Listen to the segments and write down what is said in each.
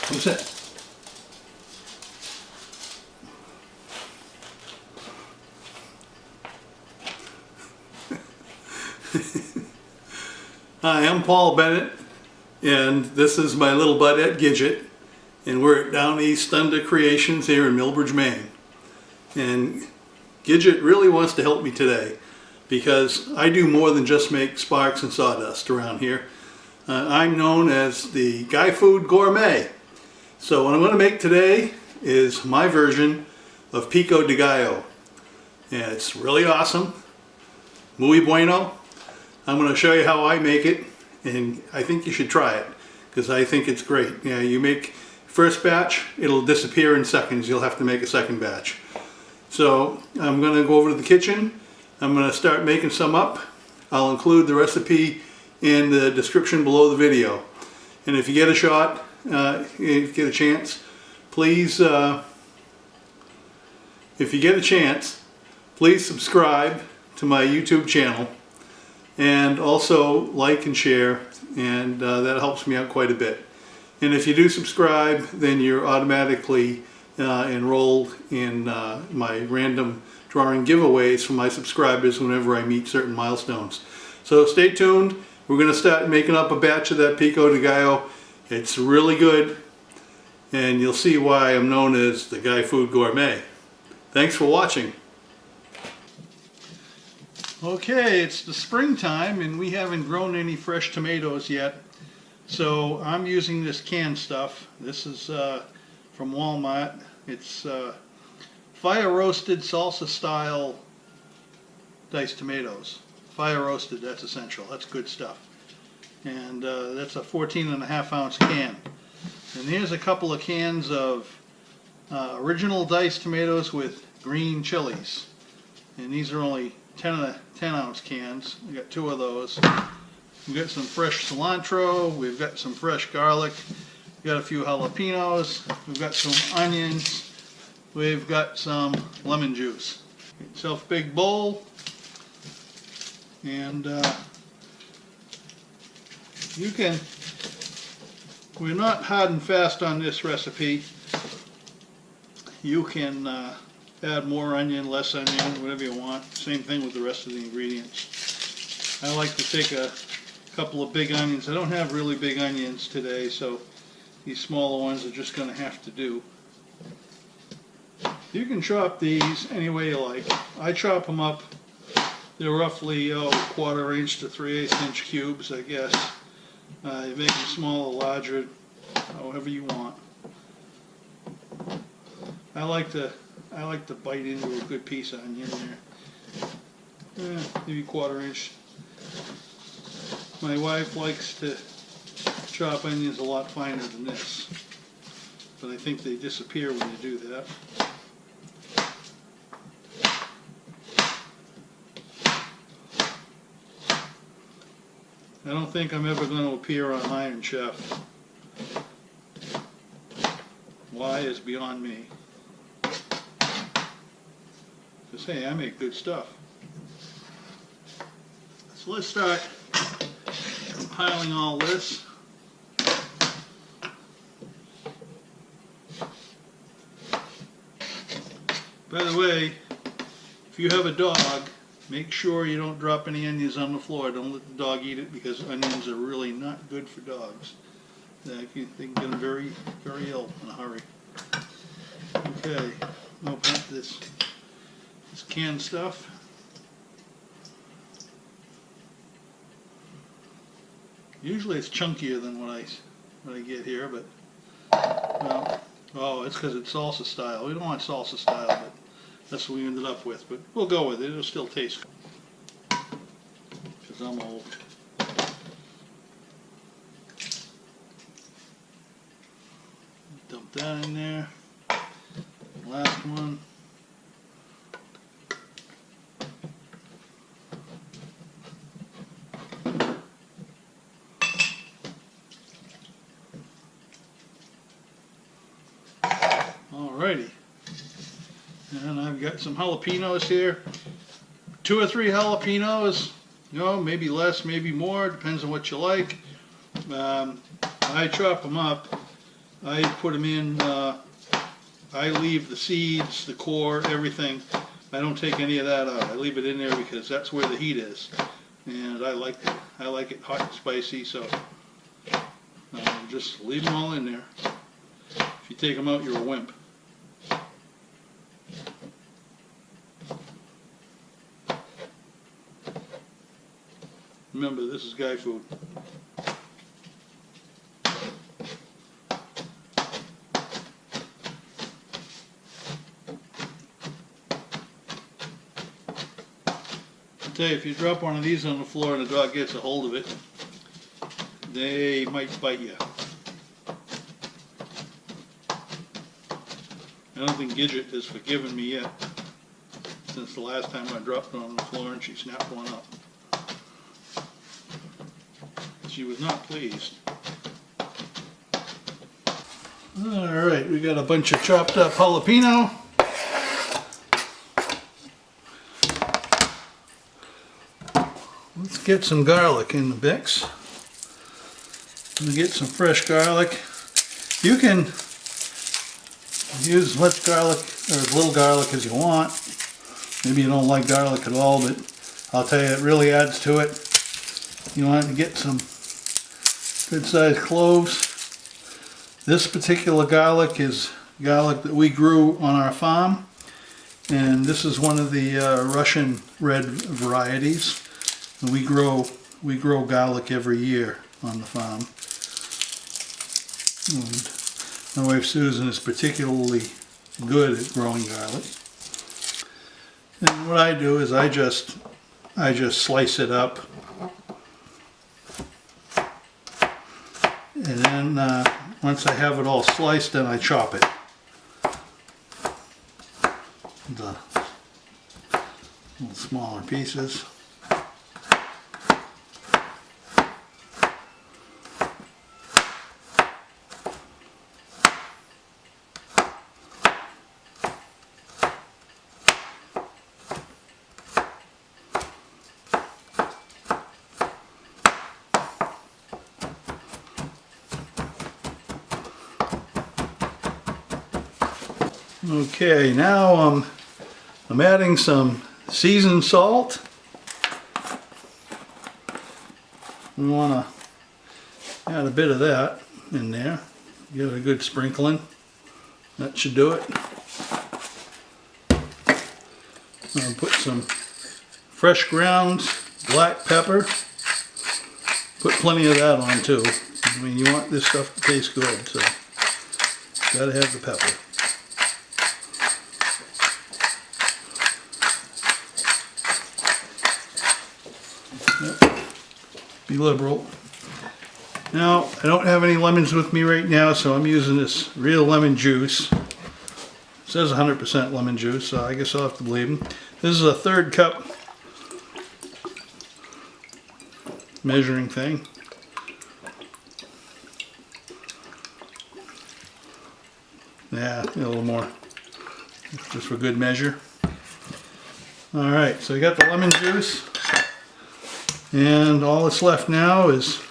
What's that? Hi, I'm Paul Bennett, and this is my little budette Gidget, and we're at Downeast Thunder Creations here in Millbridge, Maine. And Gidget really wants to help me today because I do more than just make sparks and sawdust around here. I'm known as the Guy Food Gourmet. So what I'm going to make today is my version of Pico de Gallo, and it's really awesome, muy bueno. I'm going to show you how I make it, and I think you should try it because I think it's great. Yeah, you make first batch, it'll disappear in seconds. You'll have to make a second batch. So I'm going to go over to the kitchen. I'm going to start making some up. I'll include the recipe in the description below the video. And if you get a shot, if you get a chance, please, if you get a chance, please subscribe to my YouTube channel. And also like and share, and that helps me out quite a bit. And if you do subscribe, then you're automatically enrolled in my random drawing giveaways for my subscribers whenever I meet certain milestones. So stay tuned. We're going to start making up a batch of that Pico de Gallo. It's really good, and you'll see why I'm known as the Guy Food Gourmet. Thanks for watching. Okay, it's the springtime and we haven't grown any fresh tomatoes yet, so I'm using this canned stuff. This is from Walmart. It's fire roasted salsa style diced tomatoes. Fire roasted, that's essential, that's good stuff. And that's a 14.5 ounce can. And here's a couple of cans of original diced tomatoes with green chilies, and these are only 10 ounce cans. We got 2 of those. We've got some fresh cilantro. We've got some fresh garlic. We've got a few jalapenos. We've got some onions. We've got some lemon juice. Get yourself a big bowl, and you can. We're not hard and fast on this recipe. You can add more onion, less onion, whatever you want. Same thing with the rest of the ingredients. I like to take a couple of big onions. I don't have really big onions today, so these smaller ones are just going to have to do. You can chop these any way you like. I chop them up. They're roughly 1/4 inch to 3/8 inch cubes, I guess. You make them smaller, larger, however you want. I like to bite into a good piece of onion there. Maybe 1/4 inch. My wife likes to chop onions a lot finer than this, but I think they disappear when you do that. I don't think I'm ever going to appear on Iron Chef. Why is beyond me. Because hey, I make good stuff. So let's start compiling all this. By the way, if you have a dog, make sure you don't drop any onions on the floor. Don't let the dog eat it, because onions are really not good for dogs. They can get them very, very ill in a hurry. Okay, open up this canned stuff. Usually it's chunkier than what I get here, but well, oh, it's because it's salsa style. We don't want salsa style, but that's what we ended up with. But we'll go with it. It'll still taste good, because I'm old. Dump that in there. Last one. Alrighty, and I've got some jalapenos here. 2 or 3 jalapenos, you know, maybe less, maybe more, depends on what you like. I chop them up I put them in, I leave the seeds, the core, everything. I don't take any of that out. I leave it in there because that's where the heat is. And I like it hot and spicy, so just leave them all in there. If you take them out, you're a wimp. Remember, this is Guy Food. I'll tell you, if you drop one of these on the floor and the dog gets a hold of it, they might bite you. I don't think Gidget has forgiven me yet, since the last time I dropped her on the floor and she snapped one up. She was not pleased. Alright, we got a bunch of chopped up jalapeno. Let's get some garlic in the mix. We get some fresh garlic. You can use as much garlic or as little garlic as you want. Maybe you don't like garlic at all, but I'll tell you, it really adds to it. You want to get some good sized cloves. This particular garlic is garlic that we grew on our farm, and this is one of the Russian red varieties. And we grow garlic every year on the farm. And my wife Susan is particularly good at growing garlic. And what I do is I just slice it up. And then once I have it all sliced, then I chop it. The little smaller pieces. Okay, now I'm adding some seasoned salt. We want to add a bit of that in there. Give it a good sprinkling. That should do it. I'll put some fresh ground black pepper. Put plenty of that on too. I mean, you want this stuff to taste good, so gotta have the pepper. Be liberal. Now, I don't have any lemons with me right now, so I'm using this real lemon juice. It says 100% lemon juice, so I guess I'll have to believe them. This is a 1/3 cup measuring thing. Yeah, a little more, just for good measure. Alright, so we got the lemon juice. And all that's left now is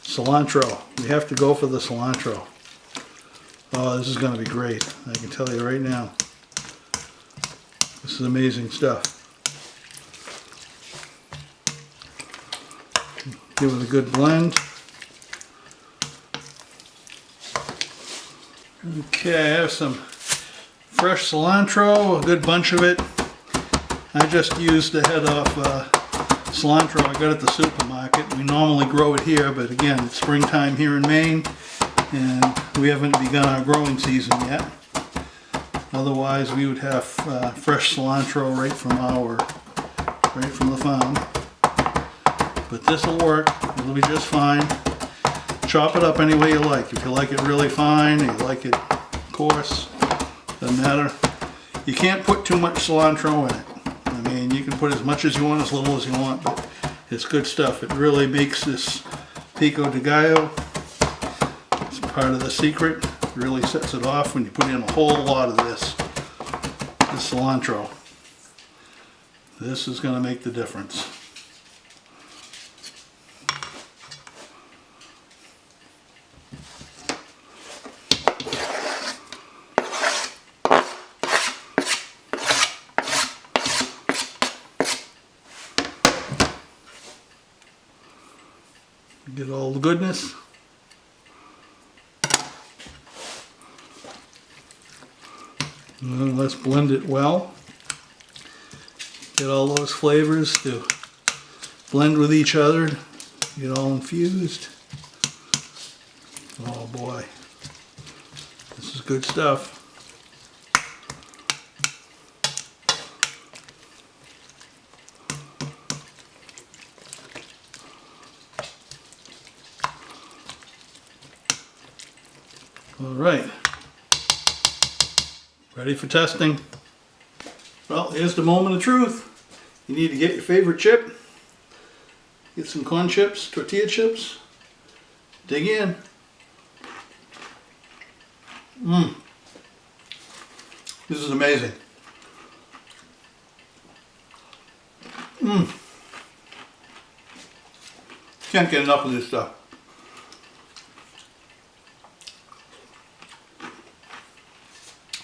cilantro. We have to go for the cilantro. Oh, this is going to be great. I can tell you right now. This is amazing stuff. Give it a good blend. Okay, I have some fresh cilantro, a good bunch of it. I just used the head off cilantro I got at the supermarket. We normally grow it here, but again, it's springtime here in Maine, and we haven't begun our growing season yet. Otherwise, we would have fresh cilantro right from the farm. But this will work. It'll be just fine. Chop it up any way you like. If you like it really fine, or you like it coarse, doesn't matter. You can't put too much cilantro in it. I mean, you can put as much as you want, as little as you want, but it's good stuff. It really makes this pico de gallo. It's part of the secret. It really sets it off when you put in a whole lot of this cilantro. This is going to make the difference. goodness. And let's blend it well. Get all those flavors to blend with each other, get all infused. Oh boy, this is good stuff. All right, ready for testing. Well, here's the moment of truth. You need to get your favorite chip, get some corn chips, tortilla chips, dig in. This is amazing. Can't get enough of this stuff.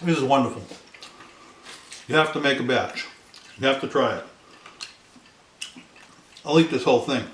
This is wonderful. You have to make a batch. You have to try it. I'll eat this whole thing.